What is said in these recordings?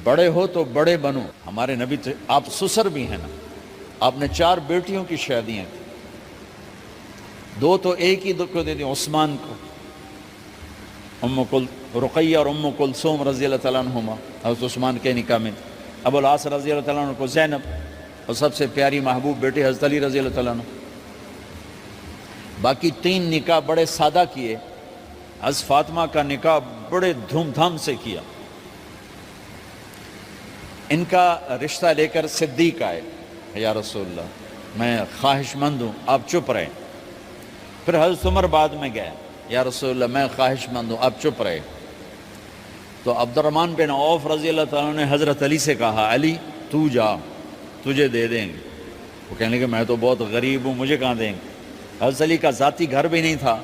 بڑے ہو تو بڑے بنو. ہمارے نبی تو آپ سسر بھی ہیں نا, آپ نے 4 بیٹیوں کی شادیاں کی, 2 تو ایک ہی کو دے دیں عثمان کو, رقیہ اور ام کلثوم رضی اللہ تعالیٰ عنہما حضرت عثمان کے نکاح میں, ابو العاص رضی اللہ تعالیٰ عنہ کو زینب, اور سب سے پیاری محبوب بیٹی حضرت علی رضی اللہ تعالیٰ عنہ. باقی 3 نکاح بڑے سادہ کیے. حضرت فاطمہ کا نکاح بڑے دھوم دھام سے کیا. ان کا رشتہ لے کر صدیق آئے, یا رسول اللہ میں خواہش مند ہوں, آپ چپ رہے. پھر حضرت عمر بعد میں گئے, یا رسول اللہ میں خواہش مند ہوں, آپ چپ رہے. تو عبد الرحمن بن عوف رضی اللہ تعالیٰ نے حضرت علی سے کہا, علی تو جا, تجھے دے دیں گے. وہ کہنے لگے میں تو بہت غریب ہوں, مجھے کہاں دیں گے. حضرت علی کا ذاتی گھر بھی نہیں تھا,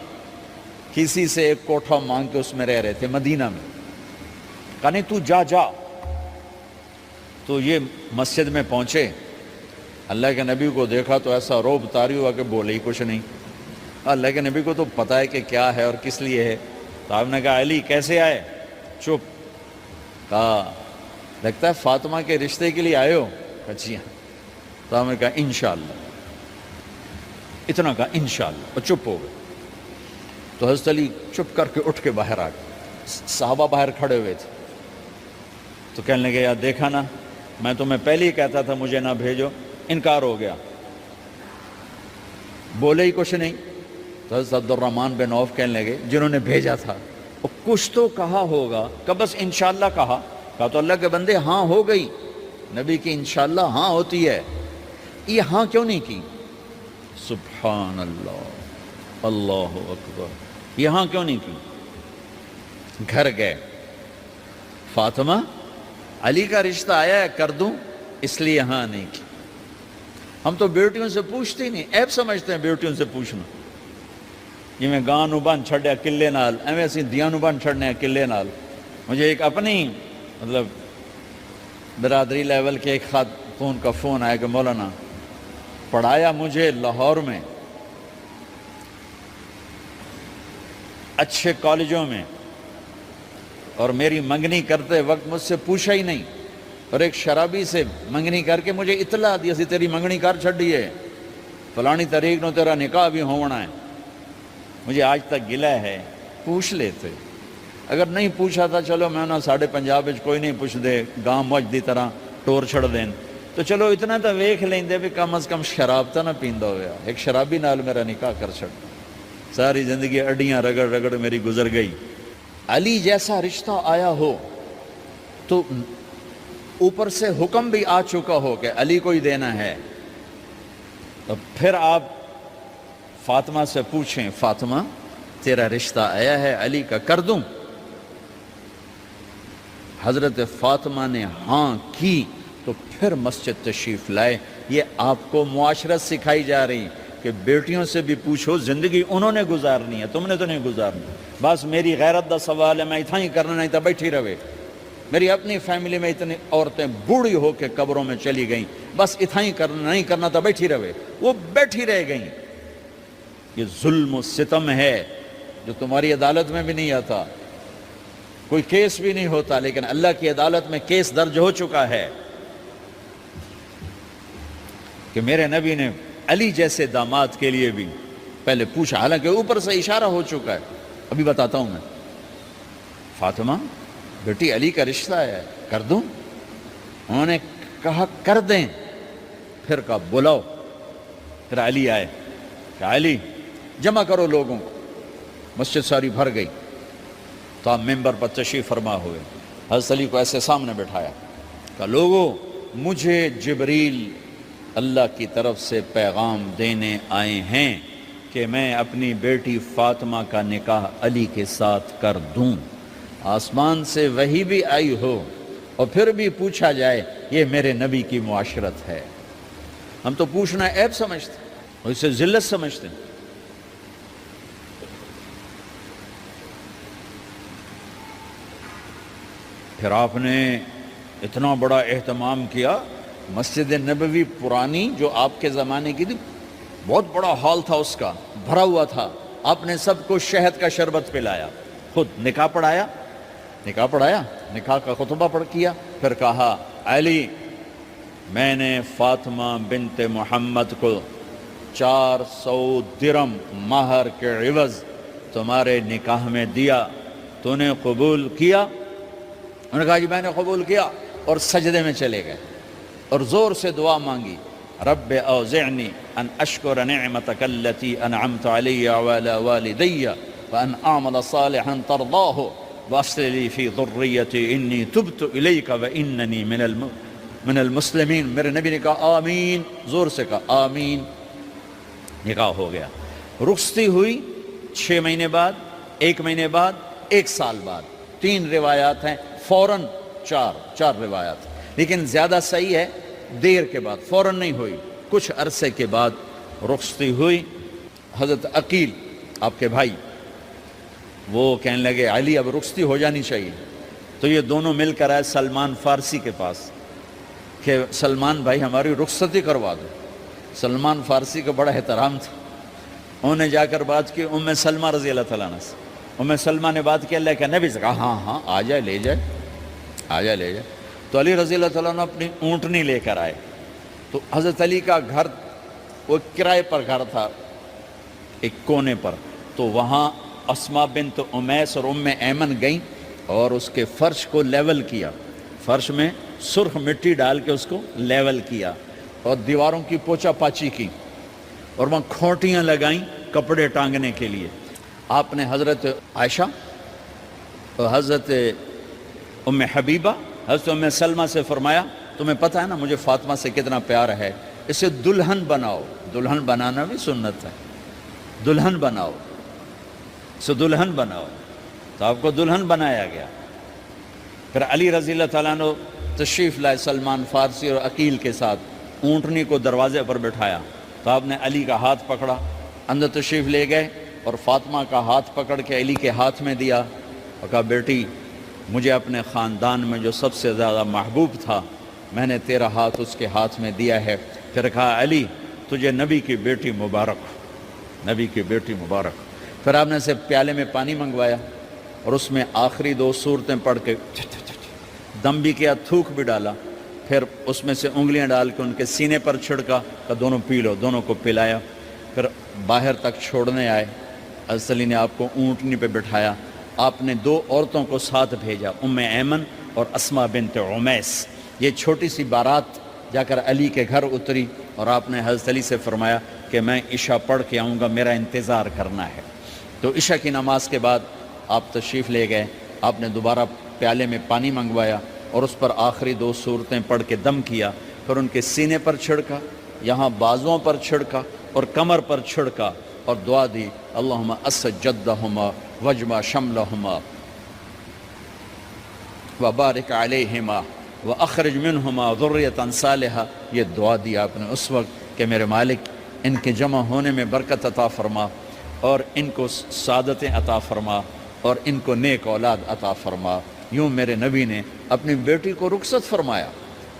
کسی سے ایک کوٹھا مانگ کے اس میں رہ رہے تھے مدینہ میں. کہا نہیں تو جا جا. تو یہ مسجد میں پہنچے, اللہ کے نبی کو دیکھا تو ایسا روب طاری ہوا کہ بولے ہی کچھ نہیں. اللہ کے نبی کو تو پتہ ہے کہ کیا ہے اور کس لیے ہے. تو آپ نے کہا علی کیسے آئے؟ چپ. کہا لگتا ہے فاطمہ کے رشتے کے لیے آئے ہو. کہا جی ہاں. تو آپ نے کہا انشاءاللہ, اتنا کہا انشاءاللہ, اور چپ ہو گئے. تو حضرت علی چپ کر کے اٹھ کے باہر آ گئے. صحابہ باہر کھڑے ہوئے تھے. تو کہنے لگے یار دیکھا نا, میں تمہیں پہلے ہی کہتا تھا مجھے نہ بھیجو, انکار ہو گیا, بولے ہی کچھ نہیں. تو حضرت عبد الرحمن بن عوف کہنے لگے جنہوں نے بھیجا تھا, وہ کچھ تو کہا ہوگا, کہ بس انشاءاللہ کہا. کہا تو اللہ کے بندے ہاں ہو گئی, نبی کی انشاءاللہ ہاں ہوتی ہے, یہ ہاں کیوں نہیں کی؟ سبحان اللہ, اللہ اکبر, یہ ہاں کیوں نہیں کی؟ گھر گئے, فاطمہ علی کا رشتہ آیا ہے کر دوں, اس لیے ہاں نہیں کی. ہم تو بیٹیوں سے پوچھتے ہی نہیں, عیب سمجھتے ہیں بیٹیوں سے پوچھنا. یہ میں گاں نو بن چھڑیا قلعے نال, ایویں اسی دیاں نو بن چھڑنے قلعے نال. مجھے ایک اپنی مطلب برادری لیول کے ایک خاتون کا فون آیا کہ مولانا پڑھایا مجھے لاہور میں اچھے کالجوں میں, اور میری منگنی کرتے وقت مجھ سے پوچھا ہی نہیں, اور ایک شرابی سے منگنی کر کے مجھے اطلاع دی سی تیری منگنی کر چھڑی ہے, فلانی تاریخ نو تیرا نکاح بھی ہونا ہے. مجھے آج تک گلہ ہے, پوچھ لیتے. اگر نہیں پوچھا تھا چلو میں نہ ساڑھے پنجاب کوئی نہیں پوچھ دے, گاں مجھ دی طرح ٹور چھڑ دین, تو چلو اتنا تو ویکھ لیندے بھی کم از کم شراب تو نہ پیندا ہویا. ایک شرابی نال میرا نکاح کر چھڑ, ساری زندگی اڈیاں رگڑ رگڑ میری گزر گئی. علی جیسا رشتہ آیا ہو تو اوپر سے حکم بھی آ چکا ہو کہ علی کو ہی دینا ہے, تو پھر آپ فاطمہ سے پوچھیں فاطمہ تیرا رشتہ آیا ہے علی کا, کر دوں؟ حضرت فاطمہ نے ہاں کی تو پھر مسجد تشریف لائے. یہ آپ کو معاشرت سکھائی جا رہی کہ بیٹیوں سے بھی پوچھو, زندگی انہوں نے گزارنی ہے, تم نے تو نہیں گزارنی. بس میری غیرت دا سوال ہے, میں اتنا ہی کرنا نہیں تو بیٹھی رہے. میری اپنی فیملی میں اتنی عورتیں بوڑھی ہو کے قبروں میں چلی گئیں, بس اتنا ہی کرنا نہیں کرنا تو بیٹھی رہے. وہ بیٹھی رہ گئیں. یہ ظلم و ستم ہے جو تمہاری عدالت میں بھی نہیں آتا, کوئی کیس بھی نہیں ہوتا, لیکن اللہ کی عدالت میں کیس درج ہو چکا ہے کہ میرے نبی نے علی جیسے داماد کے لیے بھی پہلے پوچھا, حالانکہ اوپر سے اشارہ ہو چکا ہے. ابھی بتاتا ہوں میں. فاطمہ بیٹی علی کا رشتہ ہے, کر دوں؟ انہوں نے کہا کر دیں. پھر کہا بلاؤ. پھر علی آئے, کہ علی جمع کرو لوگوں کو. مسجد ساری بھر گئی. تو آپ ممبر پر تشریف فرما ہوئے. حضرت علی کو ایسے سامنے بٹھایا, کہ لوگوں مجھے جبریل اللہ کی طرف سے پیغام دینے آئے ہیں کہ میں اپنی بیٹی فاطمہ کا نکاح علی کے ساتھ کر دوں. آسمان سے وحی بھی آئی ہو اور پھر بھی پوچھا جائے, یہ میرے نبی کی معاشرت ہے. ہم تو پوچھنا عیب سمجھتے اور اسے ذلت سمجھتے ہیں. پھر آپ نے اتنا بڑا اہتمام کیا. مسجد نبوی پرانی جو آپ کے زمانے کی تھی, بہت بڑا ہال تھا, اس کا بھرا ہوا تھا. آپ نے سب کو شہد کا شربت پلایا, خود نکاح پڑھایا, نکاح کا خطبہ پڑھ کیا, پھر کہا علی میں نے فاطمہ بنت محمد کو 400 درم مہر کے عوض تمہارے نکاح میں دیا، تو نے قبول کیا؟ انہوں نے کہا جی میں نے قبول کیا، اور سجدے میں چلے گئے اور زور سے دعا مانگی، رب اوزعنی ان اشکر نعمتک التی انعمت علی وعلی والدی وان اعمل صالحا ترضاہ واصلح لی فی ذریتی انی تبت الیک واننی من المسلمین۔ میرے نبی نے کہا آمین، زور سے کہا آمین، نکاح ہو گیا۔ رخصتی ہوئی 6 مہینے بعد، 1 مہینے بعد، 1 سال بعد، 3 روایات ہیں، فوراً 4 روایات، لیکن زیادہ صحیح ہے دیر کے بعد، فوراً نہیں ہوئی، کچھ عرصے کے بعد رخصتی ہوئی۔ حضرت عقیل آپ کے بھائی وہ کہنے لگے علی اب رخصتی ہو جانی چاہیے، تو یہ دونوں مل کر آئے سلمان فارسی کے پاس کہ سلمان بھائی ہماری رخصتی کروا دو۔ سلمان فارسی کا بڑا احترام تھا، انہوں نے جا کر بات کی ام سلمہ رضی اللہ تعالیٰ عنہ سے۔ ام سلمہ نے بات کی اللہ کے نبی سے، کہا ہاں ہاں آ جائے، لے جائے، آ جائے لے جائے۔ تو علی رضی اللہ تعالیٰ عنہ اپنی اونٹنی لے کر آئے، تو حضرت علی کا گھر وہ کرائے پر گھر تھا ایک کونے پر، تو وہاں اسماء بنت امیس اور ام ایمن گئیں اور اس کے فرش کو لیول کیا، فرش میں سرخ مٹی ڈال کے اس کو لیول کیا اور دیواروں کی پوچا پاچی کی، اور وہاں کھوٹیاں لگائیں کپڑے ٹانگنے کے لیے۔ آپ نے حضرت عائشہ اور حضرت ام حبیبہ، حضرت ام سلمہ سے فرمایا تمہیں پتہ ہے نا مجھے فاطمہ سے کتنا پیار ہے، اسے دلہن بناؤ۔ دلہن بنانا بھی سنت ہے، دلہن بناؤ، اسے دلہن بناؤ، تو آپ کو دلہن بنایا گیا۔ پھر علی رضی اللہ تعالیٰ عنہ تشریف لائے سلمان فارسی اور عقیل کے ساتھ، اونٹنی کو دروازے پر بٹھایا، تو آپ نے علی کا ہاتھ پکڑا، اندر تشریف لے گئے اور فاطمہ کا ہاتھ پکڑ کے علی کے ہاتھ میں دیا اور کہا بیٹی مجھے اپنے خاندان میں جو سب سے زیادہ محبوب تھا میں نے تیرا ہاتھ اس کے ہاتھ میں دیا ہے۔ پھر کہا علی تجھے نبی کی بیٹی مبارک، نبی کی بیٹی مبارک۔ پھر آپ نے اسے پیالے میں پانی منگوایا اور اس میں آخری 2 سورتیں پڑھ کے دم بھی کیا، تھوک بھی ڈالا، پھر اس میں سے انگلیاں ڈال کے ان کے سینے پر چھڑکا کہ دونوں پی لو، دونوں کو پلایا۔ پھر باہر تک چھوڑنے آئے، حضرت علی نے آپ کو اونٹنی پہ بٹھایا، آپ نے 2 عورتوں کو ساتھ بھیجا، ام ایمن اور اسماء بنت امیس۔ یہ چھوٹی سی بارات جا کر علی کے گھر اتری اور آپ نے حضرت علی سے فرمایا کہ میں عشاء پڑھ کے آؤں گا، میرا انتظار کرنا ہے۔ تو عشاء کی نماز کے بعد آپ تشریف لے گئے، آپ نے دوبارہ پیالے میں پانی منگوایا اور اس پر آخری 2 سورتیں پڑھ کے دم کیا، پھر ان کے سینے پر چھڑکا، یہاں بازوؤں پر چھڑکا اور کمر پر چھڑکا اور دعا دی اللہم اسد جدہما وجمع شملہما وبارک علیہما واخرج منہما ذریۃ صالحہ۔ یہ دعا دی آپ نے اس وقت کہ میرے مالک ان کے جمع ہونے میں برکت عطا فرما اور ان کو سعادتیں عطا فرما اور ان کو نیک اولاد عطا فرما۔ یوں میرے نبی نے اپنی بیٹی کو رخصت فرمایا۔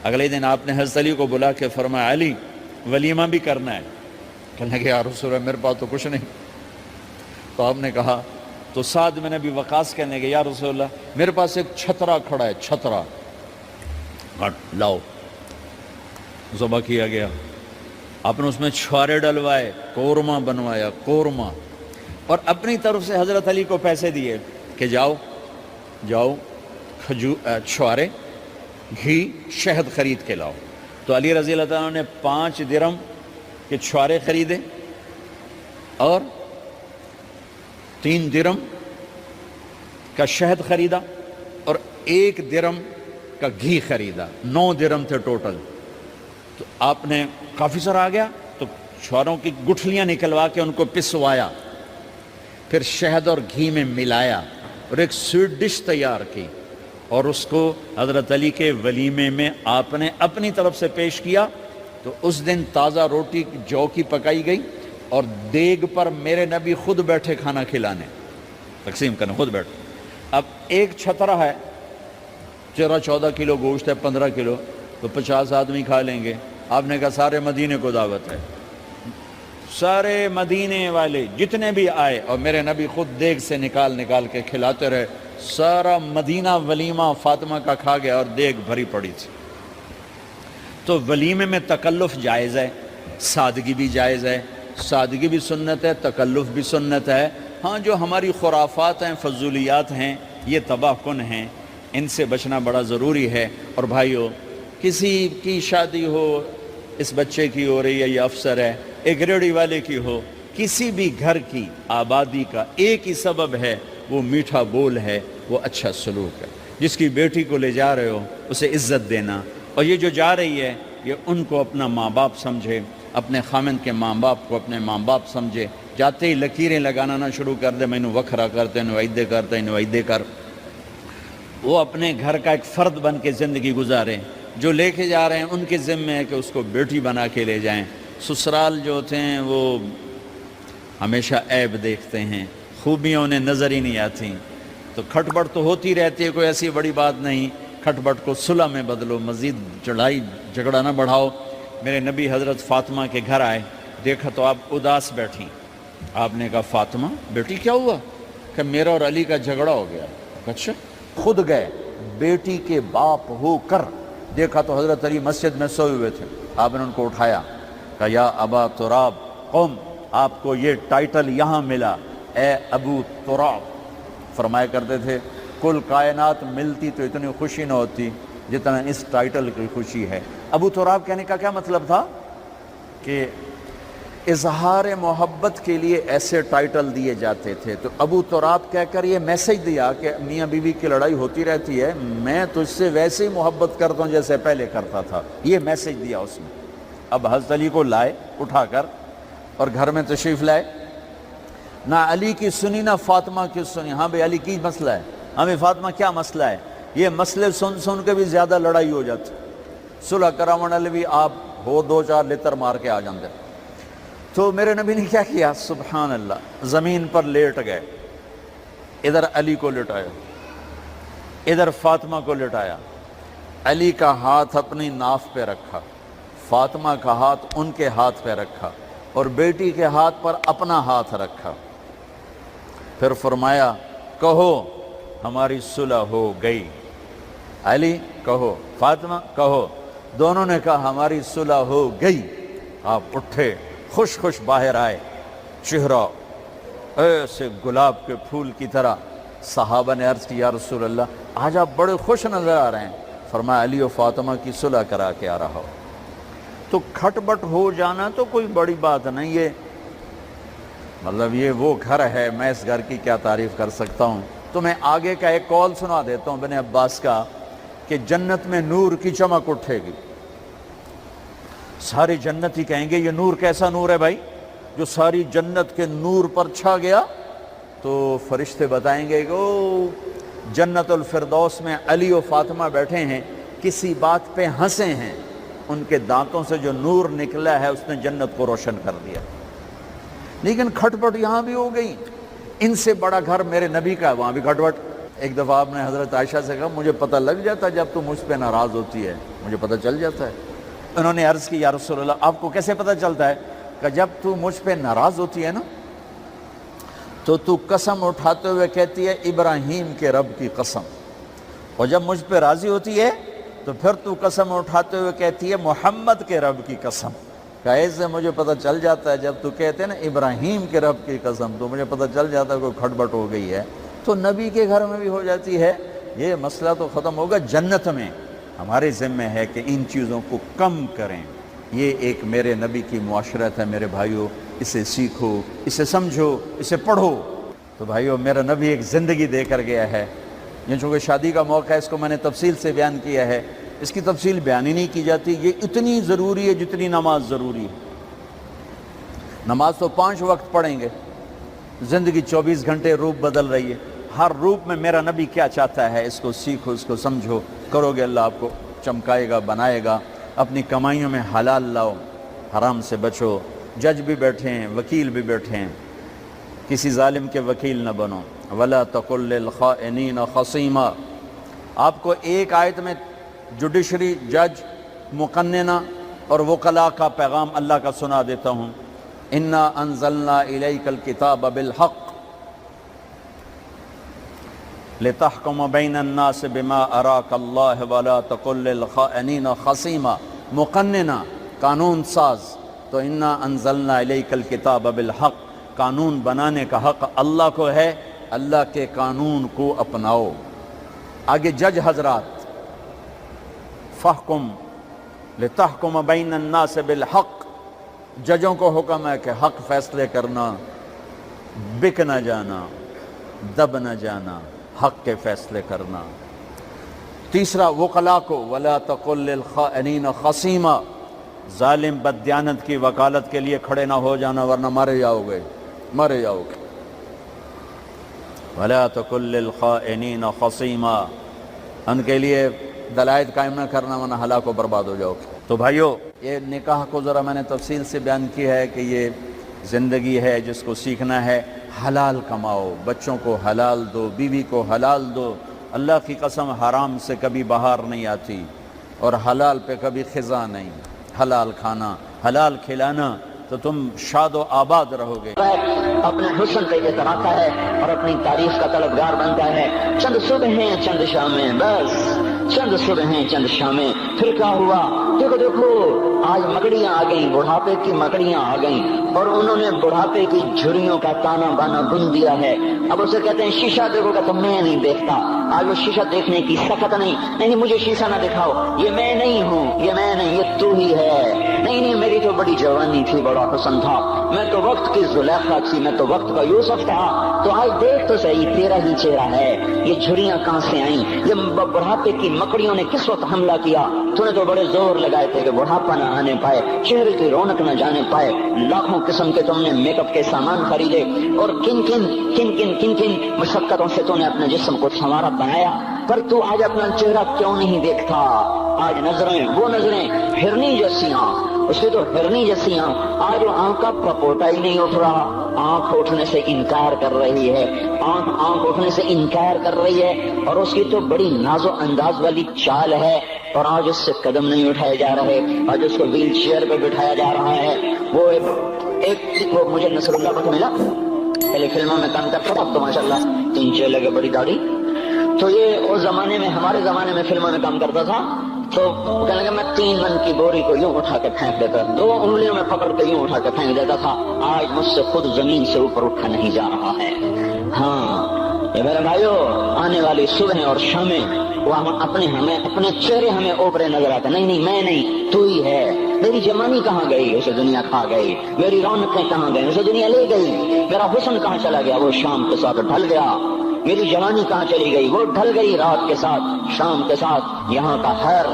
اگلے دن آپ نے حضرت علی کو بلا کے فرمایا علی ولیمہ بھی کرنا ہے۔ کہنے لگے یا رسول اللہ میرے پاس تو کچھ نہیں۔ تو آپ نے کہا، تو سعد بن ابی وقاص کہنے لگے یا رسول اللہ میرے پاس ایک چھترا کھڑا ہے، چھترا لاؤ۔ ذبح کیا گیا، آپ نے اس میں چھوارے ڈلوائے، قورمہ بنوایا، قورمہ، اور اپنی طرف سے حضرت علی کو پیسے دیے کہ جاؤ چھوارے، گھی، شہد خرید کے لاؤ۔ تو علی رضی اللہ تعالیٰ نے 5 درم کے چھوارے خریدے اور 3 درم کا شہد خریدا اور 1 درم کا گھی خریدا، 9 درم تھے ٹوٹل۔ تو آپ نے کافی سارا آ گیا تو چھواروں کی گٹھلیاں نکلوا کے ان کو پسوایا، پھر شہد اور گھی میں ملایا اور ایک سویٹ ڈش تیار کی اور اس کو حضرت علی کے ولیمے میں آپ نے اپنی طرف سے پیش کیا۔ تو اس دن تازہ روٹی جو کی پکائی گئی اور دیگ پر میرے نبی خود بیٹھے کھانا کھلانے، تقسیم کرنے خود بیٹھے۔ اب ایک چھترا ہے، 14 کلو گوشت ہے، 15 کلو، تو 50 آدمی کھا لیں گے۔ آپ نے کہا سارے مدینے کو دعوت ہے، سارے مدینے والے جتنے بھی آئے، اور میرے نبی خود دیگ سے نکال کے کھلاتے رہے سارا مدینہ ولیمہ فاطمہ کا کھا گیا اور دیگ بھری پڑی تھی۔ تو ولیمے میں تکلف جائز ہے، سادگی بھی جائز ہے، سادگی بھی سنت ہے، تکلف بھی سنت ہے۔ ہاں جو ہماری خرافات ہیں، فضولیات ہیں، یہ تباہ کن ہیں، ان سے بچنا بڑا ضروری ہے۔ اور بھائیو، کسی کی شادی ہو، اس بچے کی ہو رہی ہے، یہ افسر ہے، ایک ریڑھی والے کی ہو، کسی بھی گھر کی آبادی کا ایک ہی سبب ہے، وہ میٹھا بول ہے، وہ اچھا سلوک ہے۔ جس کی بیٹی کو لے جا رہے ہو اسے عزت دینا، اور یہ جو جا رہی ہے یہ ان کو اپنا ماں باپ سمجھے، اپنے خامند کے ماں باپ کو اپنے ماں باپ سمجھے۔ جاتے ہی لکیریں لگانا نہ شروع کر دے، میں انہوں وکھرا کرتے انہوں ایدے کرتے انہوں ایدے کر۔ وہ اپنے گھر کا ایک فرد بن کے زندگی گزاریں۔ جو لے کے جا رہے ہیں ان کے ذمہ ہے کہ اس کو بیٹی بنا کے لے جائیں۔ سسرال جو ہوتے ہیں وہ ہمیشہ عیب دیکھتے ہیں، خوبیاں انہیں نظر ہی نہیں آتی، تو کھٹ بٹ تو ہوتی رہتی ہے، کوئی ایسی بڑی بات نہیں۔ کھٹ بٹ کو صلح میں بدلو، مزید چڑھائی جھگڑا نہ بڑھاؤ۔ میرے نبی حضرت فاطمہ کے گھر آئے، دیکھا تو آپ اداس بیٹھی۔ آپ نے کہا فاطمہ بیٹی کیا ہوا؟ کہ میرا اور علی کا جھگڑا ہو گیا۔ اچھا؟ خود گئے بیٹی کے باپ ہو کر، دیکھا تو حضرت علی مسجد میں سوئے ہوئے تھے۔ آپ نے ان کو اٹھایا، کہا یا ابا تراب قم، آپ کو یہ ٹائٹل یہاں ملا، اے ابو تراب۔ فرمایا کرتے تھے کل کائنات ملتی تو اتنی خوشی نہ ہوتی جتنا اس ٹائٹل کی خوشی ہے۔ ابو تراب کہنے کا کیا مطلب تھا؟ کہ اظہار محبت کے لیے ایسے ٹائٹل دیے جاتے تھے۔ تو ابو تراب کہہ کر یہ میسج دیا کہ میاں بیوی کی لڑائی ہوتی رہتی ہے، میں تجھ سے ویسے ہی محبت کرتا ہوں جیسے پہلے کرتا تھا، یہ میسج دیا اس نے۔ اب حضرت علی کو لائے اٹھا کر اور گھر میں تشریف لائے، نہ علی کی سنی نہ فاطمہ کی سنی۔ ہاں بھئی علی کی مسئلہ ہے، ہاں بھئی فاطمہ کیا مسئلہ ہے؟ یہ مسئلے سن سن کے بھی زیادہ لڑائی ہو جاتی۔ صلح کراون والے بھی آپ ہو دو چار لتر مار کے آ جاندے۔ تو میرے نبی نے کیا کیا؟ سبحان اللہ، زمین پر لیٹ گئے، ادھر علی کو لٹایا، ادھر فاطمہ کو لٹایا، علی کا ہاتھ اپنی ناف پہ رکھا، فاطمہ کا ہاتھ ان کے ہاتھ پہ رکھا، اور بیٹی کے ہاتھ پر اپنا ہاتھ رکھا۔ پھر فرمایا کہو ہماری صلح ہو گئی۔ علی کہو، فاطمہ کہو۔ دونوں نے کہا ہماری صلح ہو گئی۔ آپ اٹھے، خوش خوش باہر آئے، چہرہ ایسے گلاب کے پھول کی طرح۔ صحابہ نے عرض کی یا رسول اللہ آج آپ بڑے خوش نظر آ رہے ہیں۔ فرمایا علی و فاطمہ کی صلح کرا کے آ رہا ہو۔ تو کھٹ بٹ ہو جانا تو کوئی بڑی بات نہیں ہے، مطلب یہ وہ گھر ہے، میں اس گھر کی کیا تعریف کر سکتا ہوں۔ تو میں آگے کا ایک قول سنا دیتا ہوں ابن عباس کا، کہ جنت میں نور کی چمک اٹھے گی، سارے جنتی کہیں گے یہ نور کیسا نور ہے بھائی جو ساری جنت کے نور پر چھا گیا؟ تو فرشتے بتائیں گے کہ او جنت الفردوس میں علی و فاطمہ بیٹھے ہیں، کسی بات پہ ہنسے ہیں، ان کے دانتوں سے جو نور نکلا ہے اس نے جنت کو روشن کر دیا۔ لیکن کھٹ پٹ یہاں بھی ہو گئی۔ ان سے بڑا گھر میرے نبی کا ہے، وہاں بھی کھٹ پٹ۔ ایک دفعہ آپ نے حضرت عائشہ سے کہا مجھے پتہ لگ جاتا جب تو مجھ پہ ناراض ہوتی ہے، مجھے پتہ چل جاتا ہے۔ انہوں نے عرض کی یا رسول اللہ آپ کو کیسے پتہ چلتا ہے؟ کہ جب تو مجھ پہ ناراض ہوتی ہے نا تو قسم اٹھاتے ہوئے کہتی ہے ابراہیم کے رب کی قسم، اور جب مجھ پہ راضی ہوتی ہے تو پھر تو قسم اٹھاتے ہوئے کہتی ہے محمد کے رب کی قسم۔ کہ ایسے مجھے پتہ چل جاتا ہے جب تو کہتے ہیں نا ابراہیم کے رب کی قسم، تو مجھے پتہ چل جاتا ہے کوئی کھٹ بٹ ہو گئی ہے۔ تو نبی کے گھر میں بھی ہو جاتی ہے، یہ مسئلہ تو ختم ہوگا جنت میں۔ ہمارے ذمہ ہے کہ ان چیزوں کو کم کریں۔ یہ ایک میرے نبی کی معاشرت ہے میرے بھائیوں، اسے سیکھو، اسے سمجھو، اسے پڑھو۔ تو بھائیوں میرا نبی ایک زندگی دے کر گیا ہے، یہ چونکہ شادی کا موقع ہے اس کو میں نے تفصیل سے بیان کیا ہے، اس کی تفصیل بیان ہی نہیں کی جاتی۔ یہ اتنی ضروری ہے جتنی نماز ضروری ہے۔ نماز تو 5 وقت پڑھیں گے، زندگی 24 گھنٹے روپ بدل رہی ہے، ہر روپ میں میرا نبی کیا چاہتا ہے اس کو سیکھو، اس کو سمجھو، کرو گے اللہ آپ کو چمکائے گا، بنائے گا۔ اپنی کمائیوں میں حلال لاؤ، حرام سے بچو۔ جج بھی بیٹھے ہیں، وکیل بھی بیٹھے ہیں، کسی ظالم کے وکیل نہ بنو۔ وَلَا تَقُلْ لِلْخَائِنِينَ خَصِيمًا۔ آپ کو ایک آیت میں جوڈیشری، جج، مقننہ اور وکلاء کا پیغام اللہ کا سنا دیتا ہوں۔ إِنَّا أَنزَلْنَا إِلَيْكَ الْكِتَابَ بِالْحَقِّ لتحکم بین الناس بما اراک اللہ ولا تقل للخائنین خصیما، مقننہ قانون ساز، تو انا انزلنا الیک الکتاب بالحق، قانون بنانے کا حق اللہ کو ہے، اللہ کے قانون کو اپناؤ۔ آگے جج حضرات، فحکم لتحکم بین الناس بالحق، ججوں کو حکم ہے کہ حق فیصلے کرنا، بک نہ جانا، دب نہ جانا، حق کے فیصلے کرنا۔ تیسرا وکلاء کو ولا تقل للخائنین خصیما، ظالم بددیانت کی وکالت کے لیے کھڑے نہ ہو جانا ورنہ مارے جاؤ گے، مارے جاؤ گے۔ ولا تقل للخائنین خصیما، ان کے لیے دلائل قائم نہ کرنا ورنہ ہلاک و برباد ہو جاؤ گے۔ تو بھائیو، یہ نکاح کو ذرا میں نے تفصیل سے بیان کی ہے کہ یہ زندگی ہے جس کو سیکھنا ہے۔ حلال کماؤ، بچوں کو حلال دو، بیوی کو حلال دو۔ اللہ کی قسم حرام سے کبھی بہار نہیں آتی اور حلال پہ کبھی خزاں نہیں۔ حلال کھانا، حلال کھلانا تو تم شاد و آباد رہو گے۔ اپنے حسن پہ اتراتا ہے اور اپنی تعریف کا طلبگار بنتا ہے۔ چند صبح ہیں چند شامیں، بس چند صبح ہیں چند شامیں، پھر کیا ہوا؟ دیکھو دیکھو، آج مکڑیاں آ گئیں، بڑھاپے کی مکڑیاں آ گئیں اور انہوں نے بڑھاپے کی جھریوں کا تانا بانا بن دیا ہے۔ اب اسے کہتے ہیں شیشہ دیکھو گا تو میں نہیں دیکھتا۔ آج وہ شیشہ دیکھنے کی سخت نہیں مجھے شیشہ نہ دکھاؤ، یہ میں نہیں ہوں، یہ میں نہیں، یہ تو ہی ہے۔ نہیں میری تو بڑی جوانی تھی، بڑا حسن تھا، میں تو وقت کی زلیخا تھی، میں تو وقت کا یوسف تھا۔ تو آج دیکھ تو صحیح، تیرا ہی چہرہ ہے۔ یہ جھریاں کہاں سے آئیں؟ یہ بڑھاپے کی مکڑیوں نے کس وقت حملہ کیا؟ تو نے تو بڑے زور لگائے تھے کہ بڑھاپا نہ آنے پائے، چہرے کی رونق نہ جانے پائے۔ لاکھوں قسم کے تم نے میک اپ کے سامان خریدے اور کن کن مشقتوں سے تو نے اپنے جسم کو سنوارا بنایا، پر تو آج اپنا چہرہ کیوں نہیں دیکھتا؟ آج نظریں، وہ نظریں ہرنی جیسیاں، اس کی تو ہرنی جیسیاں، آج وہ آنکھ کا پپوٹا ہی نہیں اٹھ رہا، آنکھ اٹھنے سے انکار کر رہی ہے، آنکھ اٹھنے سے انکار کر رہی ہے، اور اس کی تو بڑی ناز و انداز والی چال ہے، اور آج اس سے قدم نہیں اٹھائے جا رہے، آج اس کو ویل چیئر پہ بٹھایا جا رہا ہے۔ وہ مجھے نصر اللہ بٹ ملا، پہلے فلموں میں کام کرتا تھا، تو ماشاءاللہ 3 لگے بڑی داڑھی، تو یہ اس زمانے میں، ہمارے زمانے میں فلموں میں کام کرتا تھا، تو کہنے لگا میں 3 من کی بوری کو یوں اٹھا کے پھینک دیتا، 2 انگلیوں میں پکڑ کے یوں اٹھا کے پھینک دیتا تھا، آج مجھ سے خود زمین سے اوپر اٹھا نہیں جا رہا ہے۔ ہاں یہ میرے بھائیو، آنے والی صبح اور شامیں وہ اپنے چہرے ہمیں اوپرے نظر آتے، نہیں میں نہیں، تو ہی ہے۔ میری جوانی کہاں گئی؟ اسے دنیا کھا گئی۔ میری رونقیں کہاں گئی؟ اسے دنیا لے گئی۔ میرا حسن کہاں چلا گیا؟ وہ شام کے ساتھ ڈھل گیا۔ میری جوانی کہاں چلی گئی؟ وہ ڈھل گئی رات کے ساتھ، شام کے ساتھ۔ یہاں کا ہر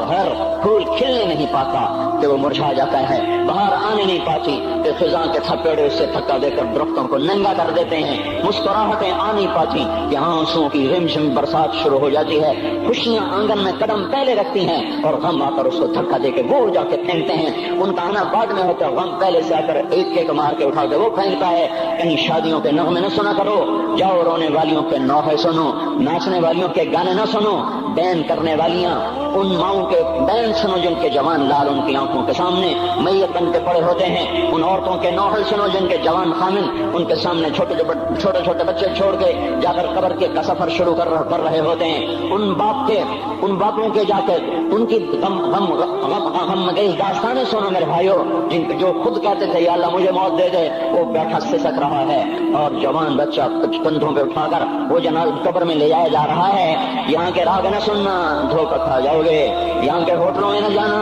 پھول کھلنے نہیں پاتا کہ وہ مرجھا جاتا ہے، باہر آنے نہیں پاتی کہ خزاں کے تھپیڑے اس سے تھکا دے کر درختوں کو ننگا کر دیتے ہیں، مسکراہٹیں آ نہیں پاتی کہ آنسوؤں کی رمجم برسات شروع ہو جاتی ہے، خوشیاں آنگن میں قدم پہلے رکھتی ہیں اور غم آ کر اس کو دھکا دے کے وہ جا کے پھینکتے ہیں۔ ان کا آنا بعد میں ہوتا ہے، غم پہلے سے آ کر ایک مار کے اٹھا کے وہ پھینکتا ہے۔ کہیں شادیوں کے نغمے نہ سنا کرو، جاؤ رونے والیوں کے نوحے سنو، ناچنے والیوں کے گانے نہ سنو، بین کرنے والیاں ان ماؤں کے بین سنو جن کے جوان لال ان کی آنکھوں کے سامنے میت بن کے پڑے ہوتے ہیں، ان عورتوں کے نوحے سنو جن کے جوان خامن ان کے سامنے چھوٹے چھوٹے بچے چھوڑ کے جا کر قبر کے کا سفر شروع کر رہے ہوتے ہیں، ان باپوں کے جا کر ان کی غم گئی داستانیں سنو میرے بھائیو، جو خود کہتے تھے یا اللہ مجھے موت دے دے، وہ بیٹھا سسک رہا ہے اور جوان بچہ کندھوں پہ اٹھا کر وہ جناب قبر میں لے جایا جا رہا ہے۔ یہاں کے راگ نہ سننا، دھوکہ کھا جاؤ گے، یہاں کے ہوٹلوں میں نہ جانا،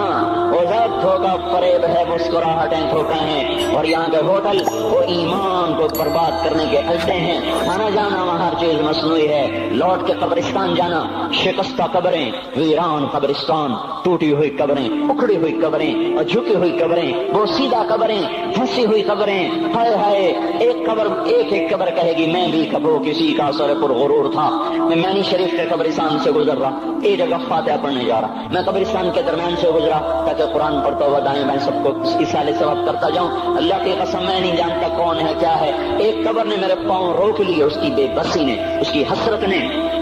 وہ سب دھوکہ فریب ہے، مسکراہٹیں دھوکہ ہیں، اور یہاں کے ہوٹل وہ ایمان کو برباد کرنے کے اڈے ہیں، آنا جانا وہاں ہر چیز مصنوعی ہے، لوٹ کے قبرستان جانا، شکستہ قبریں، ویران قبرستان، ٹوٹی ہوئی قبریں، اکھڑی ہوئی قبریں اور جھکی ہوئی قبریں، وہ سیدھا قبریں، پھنسی ہوئی قبریں، ہائے ہائے، ایک قبر کہے گی میں بھی کبھی کسی کا سر پر غرور تھا، میں مینی شریف کے قبرستان سے گزر رہا، ایک جگہ فاتحہ پڑھنے جا رہا، میں قبرستان کے درمیان سے گزرا تاکہ قرآن پڑھتا ہوا دائیں بائیں سب کو اصالے ثواب کرتا جاؤں، اللہ کی قسم میں نہیں جانتا کون ہے کیا ہے، ایک قبر نے میرے پاؤں روک لیے، اس کی بے بسی نے، اس کی حسرت نے،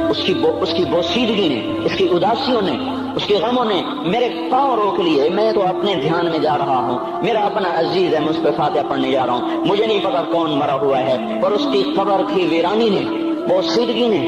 اس کی بوسیدگی نے، اس کی اداسیوں نے، اس کے غموں نے میرے پاؤں روک لیے، میں تو اپنے دھیان میں جا رہا ہوں، میرا اپنا عزیز ہے، میں اس پہ فاتحہ پڑھنے جا رہا ہوں، مجھے نہیں پتا کون مرا ہوا ہے، اور اس کی قبر کی ویرانی نے، بوسیدگی نے،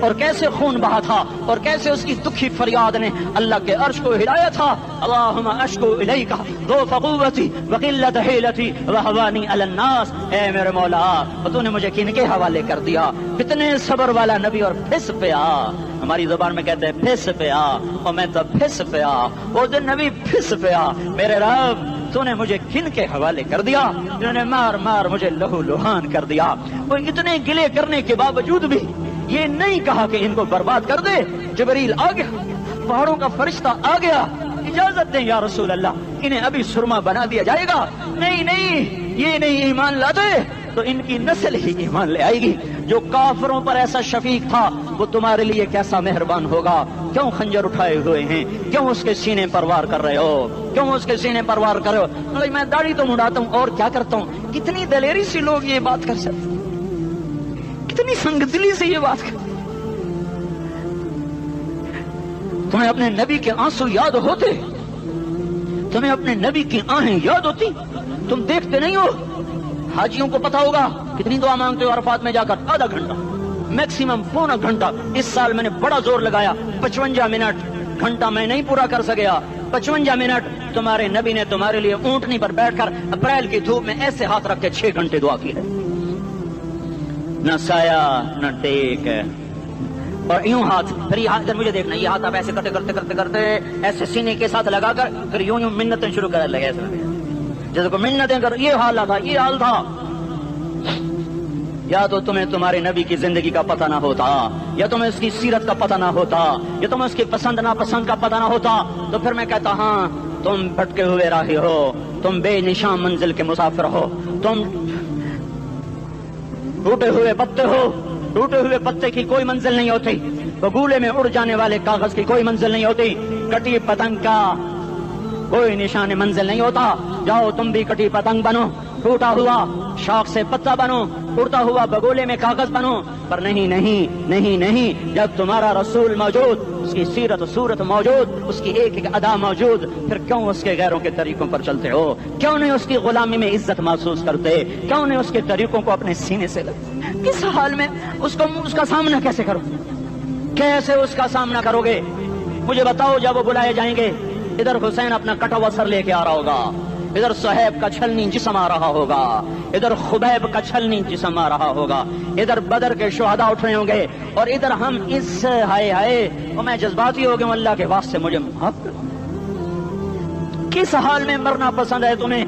اور کیسے خون بہا تھا اور کیسے اس کی دکھی فریاد نے اللہ کے عرش کو ہلایا تھا. اللہم اشکو الیک ضعف قوتی وقلت حیلتی وہوانی علی الناس. اے میرے مولا تو نے مجھے کن کے حوالے کر دیا. کتنے صبر والا نبی اور پھس پیا. ہماری زبان میں کہتے ہیں پھس پیا اور میں تو پھس پیا. وہ دن نبی پھس پیا. میرے رب تو نے مجھے کن کے حوالے کر دیا جنہوں نے مار مار مجھے لہو لہان کر دیا. وہ اتنے گلے کرنے کے باوجود بھی یہ نہیں کہا کہ ان کو برباد کر دے. جبریل آ گیا, پہاڑوں کا فرشتہ آ گیا, اجازت دیں یا رسول اللہ, انہیں ابھی سرما بنا دیا جائے گا. نہیں نہیں, یہ نہیں ایمان لاتے تو ان کی نسل ہی ایمان لے آئے گی. جو کافروں پر ایسا شفیق تھا وہ تمہارے لیے کیسا مہربان ہوگا. کیوں خنجر اٹھائے ہوئے ہیں, کیوں اس کے سینے پر وار کر رہے ہو, کیوں اس کے سینے پر وار کر رہے ہو. میں داڑھی تو مڑاتا ہوں اور کیا کرتا ہوں. کتنی دلیری سے لوگ یہ بات کر سکتے, کتنی سنگدلی سے یہ بات کر. تمہیں اپنے نبی کے آنسو یاد ہوتے, تمہیں اپنے نبی کی آہیں یاد ہوتی. تم دیکھتے نہیں ہو. حاجیوں کو پتا ہوگا کتنی دعا مانگتے ہو عرفات میں جا کر. آدھا گھنٹہ, میکسیمم پونا گھنٹہ. اس سال میں نے بڑا زور لگایا, 55 منٹ. گھنٹہ میں نہیں پورا کر سکیا. 55 منٹ تمہارے نبی نے تمہارے لیے اونٹنی پر بیٹھ کر اپریل کی دھوپ میں ایسے ہاتھ رکھ کے 6 گھنٹے دعا کی ہے. نہ سایہ نہ ٹیک, اور یوں ہاتھ. پھر یہ ہاتھ مجھے دیکھنا, یہ ہاتھ آپ ایسے کرتے کرتے کرتے کرتے ایسے سینے کے ساتھ لگا کر پھر یوں یوں منتیں شروع کر لگے جیسے کو منتیں کر. یہ حال تھا, یہ حال تھا. یا تو تمہیں تمہارے نبی کی زندگی کا پتہ نہ ہوتا, یا تمہیں اس کی سیرت کا پتہ نہ ہوتا, یا تمہیں اس کی پسند ناپسند کا پتہ نہ ہوتا. تو پھر میں کہتا ہاں تم بھٹکے ہوئے راہی ہو, تم بے نشان منزل کے مسافر ہو, تم ٹوٹے ہوئے پتے ہو. ٹوٹے ہوئے پتے کی کوئی منزل نہیں ہوتی, بگولے میں اڑ جانے والے کاغذ کی کوئی منزل نہیں ہوتی, کٹی پتنگ کا کوئی نشان منزل نہیں ہوتا. جاؤ تم بھی کٹی پتنگ بنو, ٹوٹا ہوا شاخ سے پتا بنو, اڑتا ہوا بگولے میں کاغذ بنو. پر نہیں نہیں نہیں نہیں, جب تمہارا رسول موجود, اس کی سیرت صورت موجود, اس کی ایک ایک ادا موجود, پھر کیوں اس کے غیروں کے طریقوں پر چلتے ہو؟ کیوں نہیں اس کی غلامی میں عزت محسوس کرتے؟ کیوں نہیں اس کے طریقوں کو اپنے سینے سے لگتے؟ کس حال میں اس کا سامنا کیسے کرو, کیسے اس کا سامنا کرو گے؟ مجھے بتاؤ. جب وہ بلائے جائیں گے, ادھر حسین اپنا کٹا ہوا سر لے کے آ رہا ہوگا, ادھر صہیب کا چھلنی جسم آ رہا ہوگا, ادھر خبیب کا چھلنی جسم آ رہا ہوگا, ادھر بدر کے شہداء اٹھ رہے ہوں گے, اور ادھر ہم اس ہائے ہائے اور میں جذباتی ہو گیا, اللہ کے واسطے مجھے معاف کر. کس حال میں مرنا پسند ہے تمہیں؟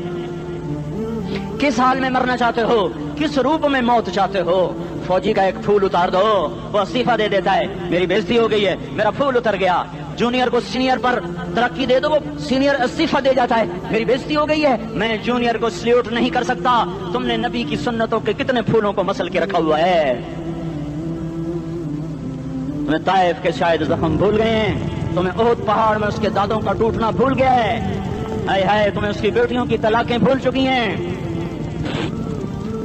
کس حال میں مرنا چاہتے ہو؟ کس روپ میں موت چاہتے ہو؟ فوجی کا ایک پھول اتار دو, وہ استعفیٰ دے دیتا ہے, میری بےزتی ہو گئی ہے, میرا پھول اتر گیا. جونیئر کو سینئر پر ترقی دے دو, وہ سینئر استعفیٰ دے جاتا ہے, میری بےزتی ہو گئی ہے, میں جونیئر کو سلیوٹ نہیں کر سکتا. تم نے نبی کی سنتوں کے کتنے پھولوں کو مسل کے رکھا ہوا ہے. تمہیں طائف کے شاید زخم بھول گئے ہیں, تمہیں احد پہاڑ میں اس کے دانتوں کا ٹوٹنا بھول گیا ہے. ہائے ہائے, تمہیں اس کی بیٹیوں کی طلاقیں بھول چکی ہیں,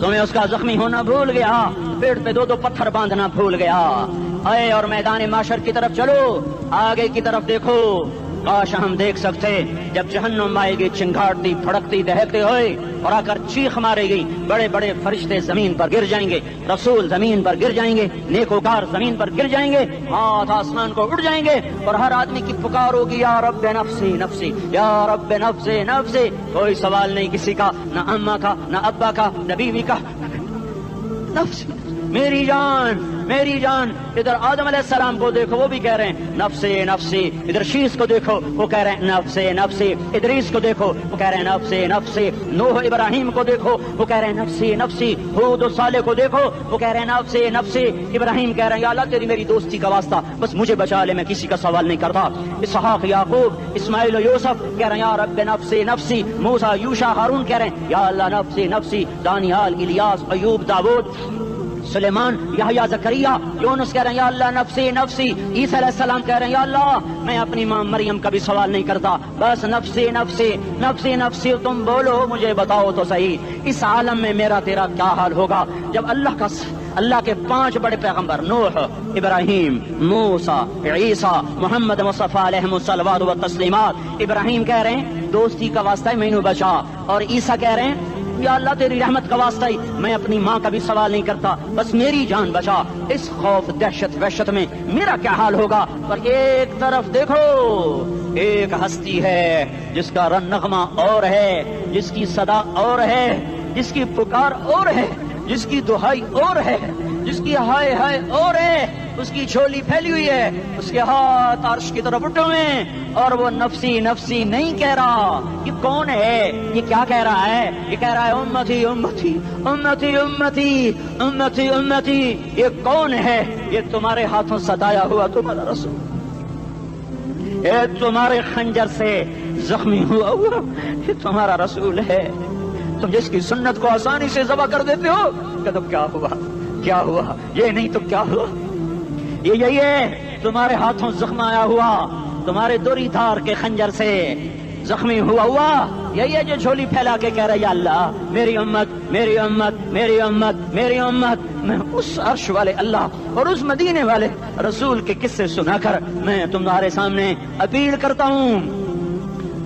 تمہیں اس کا زخمی ہونا بھول گیا, پیٹ پہ 2 پتھر باندھنا بھول گیا. آئے اور میدان معاشر کی طرف چلو, آگے کی طرف دیکھو. کاش ہم دیکھ سکتے جب جہنم آئے گی چنگھاڑتی پھڑکتی دہکتے ہوئے اور آ کر چیخ مارے گی, بڑے بڑے فرشتے زمین پر گر جائیں گے, رسول زمین پر گر جائیں گے, نیکوکار زمین پر گر جائیں گے, ہاتھ آسمان کو اڑ جائیں گے, اور ہر آدمی کی پکار ہوگی یا رب نفسی نفسی, یا رب نفسی نفسی. کوئی سوال نہیں کسی کا, نہ اماں کا, نہ ابا کا, نہ بیوی کا. نفسی, میری جان میری جان. ادھر آدم علیہ السلام کو دیکھو, وہ بھی کہہ رہے ہیں نفسی نفسی. ادھر شیس کو دیکھو, وہ کہہ رہے ہیں نفسی نفسی. ادریس کو دیکھو, وہ کہہ رہے ہیں نفسی نفسی. نوح ابراہیم کو دیکھو, وہ کہہ رہے ہیں نفسی نفسی. ہود و صالح کو دیکھو, وہ کہہ رہے ہیں نفسی نفسی. ابراہیم کہہ رہے ہیں یا اللہ تیری میری دوستی کا واسطہ, بس مجھے بچا لے, میں کسی کا سوال نہیں کرتا. اسحاق یعقوب اسماعیل و یوسف کہہ رہے ہیں یا رب نفسی نفسی. موسیٰ یوشع ہارون کہہ رہے ہیں یا اللہ نفسی نفسی. دانیال الیاس ایوب داؤد سلیمان یحییٰ زکریا یونس کہہ رہے ہیں یا اللہ نفسی نفسی. عیسیٰ علیہ السلام کہہ رہے ہیں یا اللہ میں اپنی ماں مریم کا بھی سوال نہیں کرتا, بس نفسی نفسی نفسی نفسی. تم بولو, مجھے بتاؤ تو صحیح, اس عالم میں میرا تیرا کیا حال ہوگا جب اللہ کے 5 بڑے پیغمبر نوح, ابراہیم, موسیٰ, عیسیٰ, محمد مصطفیٰ علیہ الصلوات و تسلیمات. ابراہیم کہہ رہے ہیں دوستی کا واسطہ ہے مینو بچا, اور عیسیٰ کہہ رہے ہیں یا اللہ تیری رحمت کا واسطہ ہی میں اپنی ماں کا بھی سوال نہیں کرتا، بس میری جان بچا۔ اس خوف دہشت وحشت میں میرا کیا حال ہوگا؟ پر ایک طرف دیکھو، ایک ہستی ہے جس کا رن نغمہ اور ہے، جس کی صدا اور ہے، جس کی پکار اور ہے، جس کی دہائی اور ہے، جس کی ہائے ہائے اور ہے، اس کی جھولی پھیلی ہوئی ہے، اس کے ہاتھ عرش کی طرف اٹھے ہوئے ہیں، اور وہ نفسی نفسی نہیں کہہ رہا۔ یہ کون ہے؟ یہ کیا کہہ رہا ہے؟ یہ کہہ رہا ہے امتی امتی امتی امتی امتی امتی۔ یہ کون ہے؟ یہ تمہارے ہاتھوں ستایا ہوا تمہارا رسول، یہ تمہارے خنجر سے زخمی ہوا یہ تمہارا رسول ہے۔ تم جس کی سنت کو آسانی سے ذبح کر دیتے ہو، کہ تو کیا ہوا؟ کیا ہوا؟ یہ نہیں تو کیا ہوا؟ یہ یہی ہے تمہارے ہاتھوں زخم آیا ہوا، تمہارے دوری دھار کے خنجر سے زخمی ہوا یہی ہے جو جھولی پھیلا کے کہہ رہا ہے یا اللہ میری امت میری امت میری امت میری امت۔ میں اس عرش والے اللہ اور اس مدینے والے رسول کے قصے سنا کر میں تمہارے سامنے اپیل کرتا ہوں،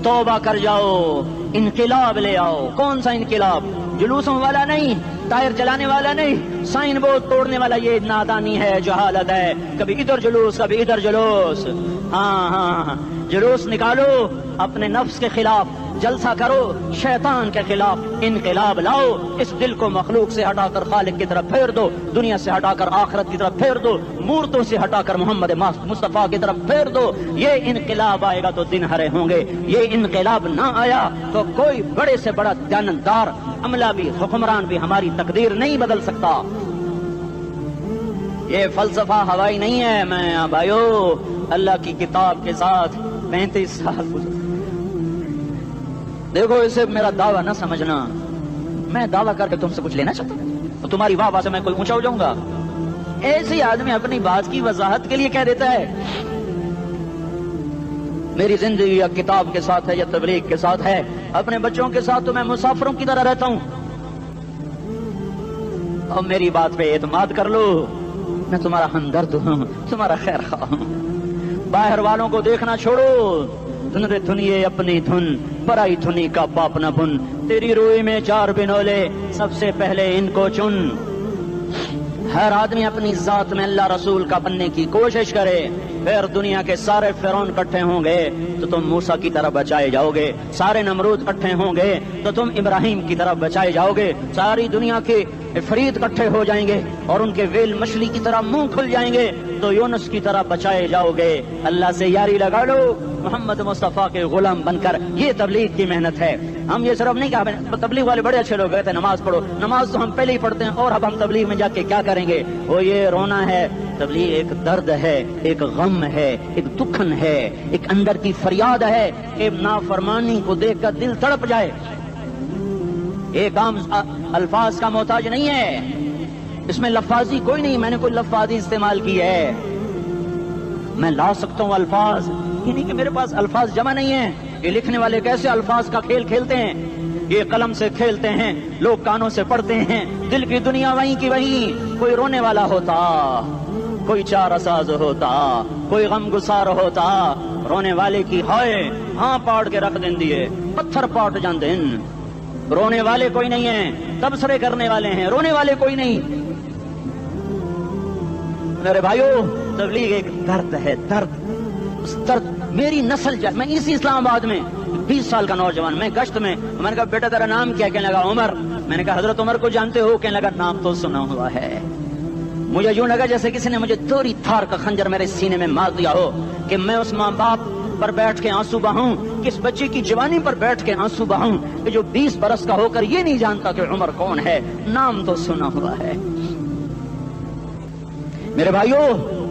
توبہ کر جاؤ، انقلاب لے آؤ۔ کون سا انقلاب؟ جلوسوں والا نہیں، ٹائر چلانے والا نہیں، سائن بورڈ توڑنے والا یہ نادانی ہے، جہالت ہے۔ کبھی ادھر جلوس کبھی ادھر جلوس۔ ہاں جلوس نکالو، اپنے نفس کے خلاف جلسہ کرو، شیطان کے خلاف انقلاب لاؤ۔ اس دل کو مخلوق سے ہٹا کر خالق کی طرف پھیر دو، دنیا سے ہٹا کر آخرت کی طرف پھیر دو، مورتوں سے ہٹا کر محمد مصطفیٰ کی طرف پھیر دو۔ یہ انقلاب آئے گا تو دن ہرے ہوں گے، یہ انقلاب نہ آیا تو کوئی بڑے سے بڑا دیانتدار عملہ بھی حکمران بھی ہماری تقدیر نہیں بدل سکتا۔ یہ فلسفہ ہوائی نہیں ہے۔ میں بھائیو اللہ کی کتاب کے ساتھ 35 سال گزرے۔ دیکھو اسے میرا دعویٰ نہ سمجھنا، میں دعویٰ کر کے تم سے کچھ لینا چاہتا ہوں تو تمہاری واہ واہ سے میں کوئی اونچا ہو جاؤں گا؟ ایسے آدمی اپنی بات کی وضاحت کے لیے کہہ دیتا ہے میری زندگی یا کتاب کے ساتھ ہے یا تبلیغ کے ساتھ ہے، اپنے بچوں کے ساتھ تو میں مسافروں کی طرح رہتا ہوں، اور میری بات پہ اعتماد کر لو، میں تمہارا ہمدرد ہوں، تمہارا خیر خواہ ہوں۔ باہر والوں کو دیکھنا چھوڑو، دھن رے دھنیے اپنی دھن، پرائی دھنی کا پاپ نہ بن، تیری روئی میں 4 بنولے سب سے پہلے ان کو چن۔ ہر آدمی اپنی ذات میں اللہ رسول کا بننے کی کوشش کرے، پھر دنیا کے سارے فرعون اکٹھے ہوں گے تو تم موسیٰ کی طرف بچائے جاؤ گے، سارے نمرود اکٹھے ہوں گے تو تم ابراہیم کی طرف بچائے جاؤ گے، ساری دنیا کے فرید اکٹھے ہو جائیں گے اور ان کے ویل مچھلی کی طرح منہ کھل جائیں گے تو یونس کی طرح بچائے جاؤ گے۔ اللہ سے یاری لگا لو، محمد مصطفیٰ کے غلام بن کر۔ یہ تبلیغ کی محنت ہے۔ ہم یہ صرف نہیں کہا تبلیغ والے بڑے اچھے لوگ کہتے ہیں نماز پڑھو، نماز تو ہم پہلے ہی پڑھتے ہیں، اور اب ہم تبلیغ میں جا کے کیا کریں گے؟ وہ یہ رونا ہے۔ تبلیغ ایک درد ہے، ایک غم ہے، ایک دکھن ہے، ایک اندر کی فریاد ہے کہ نافرمانی کو دیکھ کر دل تڑپ جائے۔ ایک عام الفاظ کا محتاج نہیں ہے، اس میں لفاظی کوئی نہیں، میں نے کوئی لفاظی استعمال کی ہے، میں لا سکتا ہوں الفاظ، یہ نہیں کہ میرے پاس الفاظ جمع نہیں ہیں۔ یہ لکھنے والے کیسے الفاظ کا کھیل کھیلتے ہیں، یہ قلم سے کھیلتے ہیں، لوگ کانوں سے پڑھتے ہیں، دل کی دنیا وہیں کی وہیں۔ کوئی رونے والا ہوتا، کوئی چار اساز ہوتا، کوئی غم گسار ہوتا، رونے والے کی ہائے ہاں پاڑ کے رکھ دیں دیے، پتھر پاٹ جان دیں۔ رونے والے کوئی نہیں ہیں، تبصرے کرنے والے ہیں، رونے والے کوئی نہیں۔ میرے بھائیو تبلیغ ایک درد ہے، درد، اس درد میری نسل جائے۔ میں اسی اسلام آباد میں 20 سال کا نوجوان، میں گشت میں نے کہا بیٹا تیرا نام کیا؟ کہنے لگا عمر۔ میں نے کہا حضرت عمر کو جانتے ہو؟ کہنے لگا نام تو سنا ہوا ہے۔ مجھے یوں لگا جیسے کسی نے مجھے دوری تھار کا خنجر میرے سینے میں مار دیا ہو کہ میں اس ماں باپ پر بیٹھ کے آنسو بہاؤں، کس بچے کی جوانی پر بیٹھ کے آنسو بہاؤں کہ جو 20 برس کا ہو کر یہ نہیں جانتا کہ عمر کون ہے، نام تو سنا ہوا ہے۔ میرے بھائیو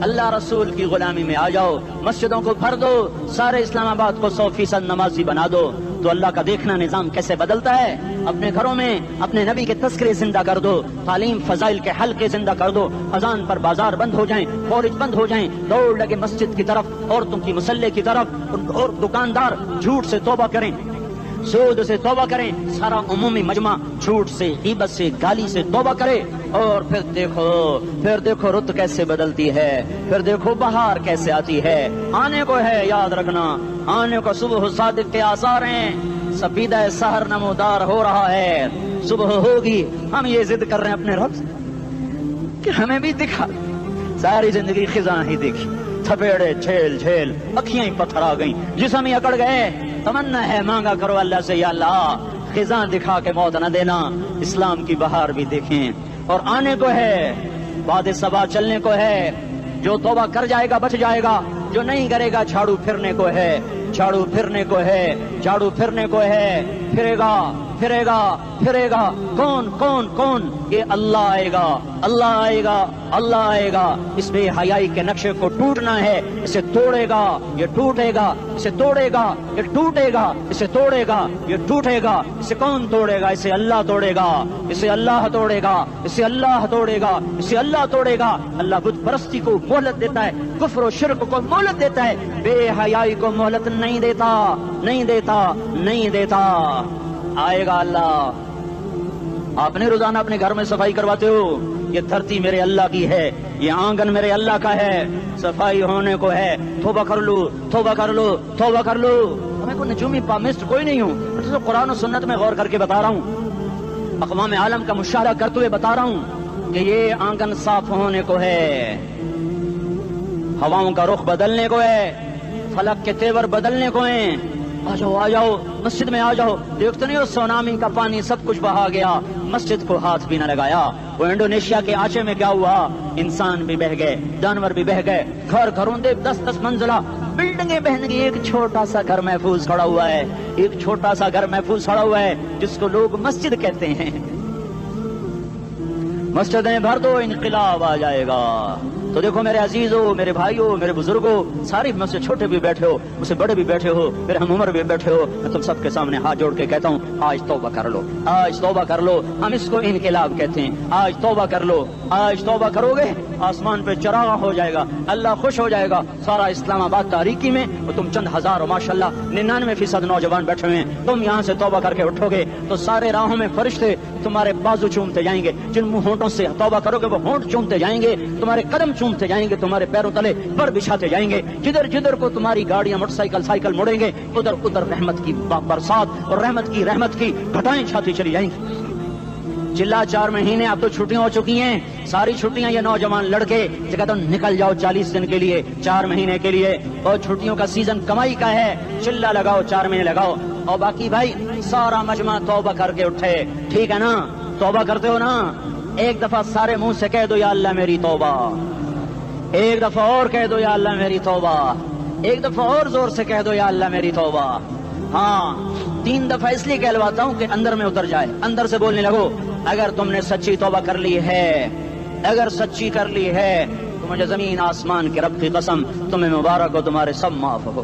اللہ رسول کی غلامی میں آ جاؤ، مسجدوں کو بھر دو، سارے اسلام آباد کو 100% نمازی بنا دو، تو اللہ کا دیکھنا نظام کیسے بدلتا ہے۔ اپنے گھروں میں اپنے نبی کے تذکرے زندہ کر دو، تعلیم فضائل کے حلقے زندہ کر دو، اذان پر بازار بند ہو جائیں، کالج بند ہو جائیں، دوڑ لگے مسجد کی طرف، عورتوں کی مصلے کی طرف، اور دکاندار جھوٹ سے توبہ کریں، سود سے توبہ کریں، سارا عمومی مجمع جھوٹ سے، غیبت سے، گالی سے توبہ کرے، اور پھر دیکھو رت کیسے بدلتی ہے، پھر دیکھو بہار کیسے آتی ہے۔ آنے کو ہے، یاد رکھنا، آنے کو صبح صادق کے آثار ہیں، سفیدہ سحر نمودار ہو رہا ہے، صبح ہوگی ہم یہ ضد کر رہے ہیں اپنے رب سے کہ ہمیں بھی دکھا. ساری زندگی خزاں ہی دیکھی, تھپیڑے جھیل جھیل, اکھیاں ہی پتھر آ گئیں, جسم ہی اکڑ گئے. تمنا ہے مانگا کرو اللہ سے, یا اللہ خزاں دکھا کے موت نہ دینا, اسلام کی بہار بھی دیکھیں. اور آنے کو ہے, بعد صبا چلنے کو ہے. جو توبہ کر جائے گا بچ جائے گا, جو نہیں کرے گا جھاڑو پھرنے کو ہے, جھاڑو پھرنے کو ہے, جھاڑو پھرنے کو ہے. پھرے گا پھرے گا پھرے گا. کون کون کون؟ یہ اللہ آئے گا, اللہ آئے گا, اللہ آئے گا. اس بے حیائی کے نقشے کو ٹوٹنا ہے. اسے توڑے گا یہ ٹوٹے گا, اسے توڑے گا یہ ٹوٹے گا, اسے توڑے گا یہ ٹوٹے گا. اسے کون توڑے گا؟ اسے اللہ توڑے گا, اسے اللہ توڑے گا, اسے اللہ توڑے گا, اسے اللہ توڑے گا. اللہ بت پرستی کو مہلت دیتا ہے, کفر و شرک کو مہلت دیتا ہے, بے حیائی کو مہلت نہیں دیتا, نہیں دیتا, نہیں دیتا. آئے گا اللہ. آپ نے روزانہ اپنے گھر میں صفائی کرواتے ہو, یہ دھرتی میرے اللہ کی ہے, یہ آنگن میرے اللہ کا ہے, صفائی ہونے کو ہے. توبہ کر لو, توبہ کر لو, توبہ کر لو. میں کوئی نجومی پامسٹ کوئی نہیں ہوں, میں تو قرآن و سنت میں غور کر کے بتا رہا ہوں, اقوام عالم کا مشاہدہ کرتے ہوئے بتا رہا ہوں کہ یہ آنگن صاف ہونے کو ہے, ہواؤں کا رخ بدلنے کو ہے, فلک کے تیور بدلنے کو ہیں. آ جاؤ آ جاؤ, مسجد میں آ جاؤ. دیکھتے نہیں ہو سونامی کا پانی سب کچھ بہا گیا, مسجد کو ہاتھ بھی نہ لگایا. وہ انڈونیشیا کے آچے میں کیا ہوا, انسان بھی بہ گئے, جانور بھی بہ گئے, گھر گھروں دے 10-10 منزلہ بلڈنگیں بہن گئی. ایک چھوٹا سا گھر محفوظ کھڑا ہوا ہے, ایک چھوٹا سا گھر محفوظ کھڑا ہوا ہے جس کو لوگ مسجد کہتے ہیں. مسجدیں بھر دو, انقلاب آ جائے گا. تو دیکھو میرے عزیزو, میرے بھائیو, میرے بزرگو, ساری مجھ سے چھوٹے بھی بیٹھے ہو, مجھ سے بڑے بھی بیٹھے ہو, میرے ہم عمر بھی بیٹھے ہو, میں تم سب کے سامنے ہاتھ جوڑ کے کہتا ہوں, آج توبہ کر لو, آج توبہ کر لو. ہم اس کو انقلاب کہتے ہیں. آج توبہ کر لو, آج توبہ کرو گے آسمان پہ چراغ ہو جائے گا, اللہ خوش ہو جائے گا. سارا اسلام آباد تاریکی میں اور تم چند ہزار, ماشاءاللہ 99% نوجوان بیٹھے ہوئے ہیں. تم یہاں سے توبہ کر کے اٹھو گے تو سارے راہوں میں فرشتے تمہارے بازو چومتے جائیں گے. جن منہ ہونٹوں سے توبہ کرو گے وہ ہونٹ چومتے جائیں گے, تمہارے قدم چومتے جائیں گے, تمہارے پیروں تلے پر بچھاتے جائیں گے. جدھر جدھر کو تمہاری گاڑیاں موٹر سائیکل سائیکل مڑیں گے, ادھر ادھر رحمت کی برسات اور رحمت کی گھٹائیں چھاتی چلی جائیں گی. چلا 4 مہینے اب تو چھٹیاں ہو چکی ہیں, ساری چھٹیاں یہ نوجوان لڑکے کہتا ہوں نکل جاؤ 40 دن کے لیے, 4 مہینے کے لیے. اور چھٹیوں کا سیزن کمائی کا ہے, چلا لگاؤ, 4 مہینے لگاؤ. اور باقی بھائی سارا مجمع توبہ کر کے اٹھے, ٹھیک ہے نا؟ توبہ کرتے ہو نا؟ ایک دفعہ سارے منہ سے کہہ دو یا اللہ میری توبہ, ایک دفعہ اور کہہ دو یا اللہ میری توبہ, ایک دفعہ اور زور سے کہہ دو یا اللہ میری توبہ. ہاں 3 دفعہ اس لیے کہلواتا ہوں کہ اندر میں اتر جائے, اندر سے بولنے لگو. اگر تم نے سچی توبہ کر لی ہے, اگر سچی کر لی ہے تو مجھے زمین آسمان کے رب کی قسم تمہیں مبارک ہو, تمہارے سب معاف ہو.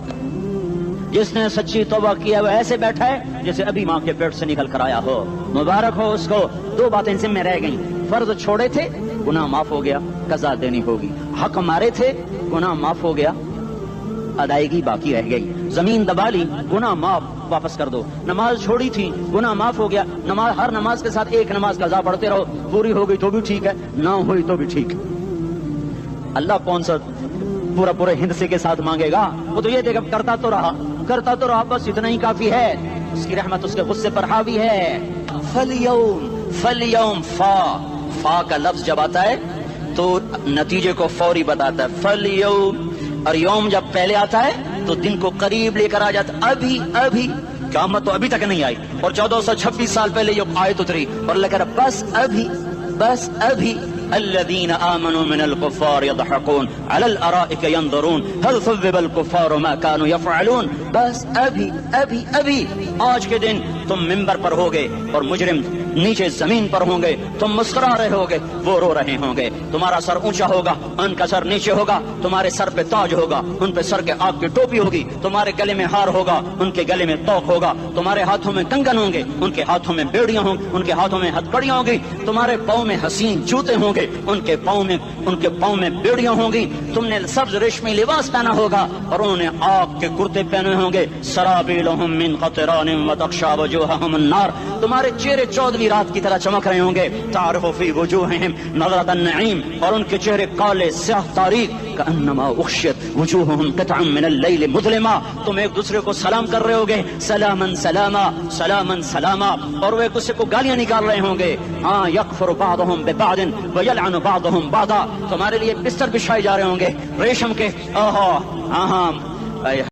جس نے سچی توبہ کیا وہ ایسے بیٹھا ہے جیسے ابھی ماں کے پیٹ سے نکل کر آیا ہو, مبارک ہو اس کو. 2 باتیں ذمہ رہ گئیں, فرض چھوڑے تھے گناہ معاف ہو گیا, قضا دینی ہوگی. حق مارے تھے گناہ معاف ہو گیا, ادائیگی باقی رہ گئی. زمین دبا لی گناہ معاف, واپس کر دو. نماز چھوڑی تھی گناہ معاف ہو گیا, نماز ہر نماز کے ساتھ ایک نماز قضا پڑھتے رہو, پوری ہو گئی تو بھی ٹھیک ہے, نہ ہوئی تو بھی ٹھیک. اللہ کون سا پورے ہندسے کے ساتھ مانگے گا؟ وہ تو یہ دیکھا کرتا تو رہا, بس اتنا ہی کافی ہے. اس کی رحمت اس کے غصے پر حاوی ہے. فلیوم فا کا لفظ جب آتا ہے تو نتیجے کو فوری بتاتا ہے. فلیوم, اور یوم جب پہلے آتا ہے تو دن کو قریب لے کر آ جاتا. ابھی قیامت تو ابھی تک نہیں آئی, اور 1426 سال پہلے یہ آیت اتری, اور اللہ کہہ رہا بس ابھی الذين آمنوا من الكفار يضحكون على الارائك ينظرون هل ثوب الكفار ما كانوا يفعلون. بس ابھی آج کے دن تم منبر پر ہوگے اور مجرم نیچے زمین پر ہوں گے, تم مسکرا رہے ہوگے, وہ رو رہے ہوں گے. تمہارا سر اونچا ہوگا, ان کا سر نیچے ہوگا. تمہارے سر پہ تاج ہوگا, ان پہ سر کے آگ کی ٹوپی ہوگی. تمہارے گلے میں ہار ہوگا, ان کے گلے میں توق ہوگا. تمہارے ہاتھوں میں کنگن ہوں گے, ان کے ہاتھوں میں بیڑیاں ہوں گی, ان کے ہاتھوں میں ہتھکڑیاں ہوں گی. تمہارے پاؤں میں حسین جوتے ہوں گے, گے، ان کے پاؤں میں بیڑیاں ہوں گی، تم نے سبز ریشمی لباس پہنا ہوگا اور انہوں نے آگ کے کرتے پہنے ہوں گے، سرابیلہم من قطران وتغشی وجوہہم النار، تمہارے چہرے چودھویں رات کی طرح چمک رہے ہوں گے، تعرف فی وجوہہم نظرۃ النعیم، اور ان کے چہرے کالے سیاہ تاریک، کأنما اغشیت وجوہہم قطعا من اللیل مظلما، تم ایک دوسرے کو سلام کر رہے ہوگے، سلاما سلاما سلاما سلاما، اور وہ ایک دوسرے کو گالیاں نکال رہے ہوں گے، ہاں یکفر بعضہم ببعض ویلعن بعضہم بعضا، تمہارے لیے بستر بچھائے جا رہے ہوں گے ریشم کے، آہا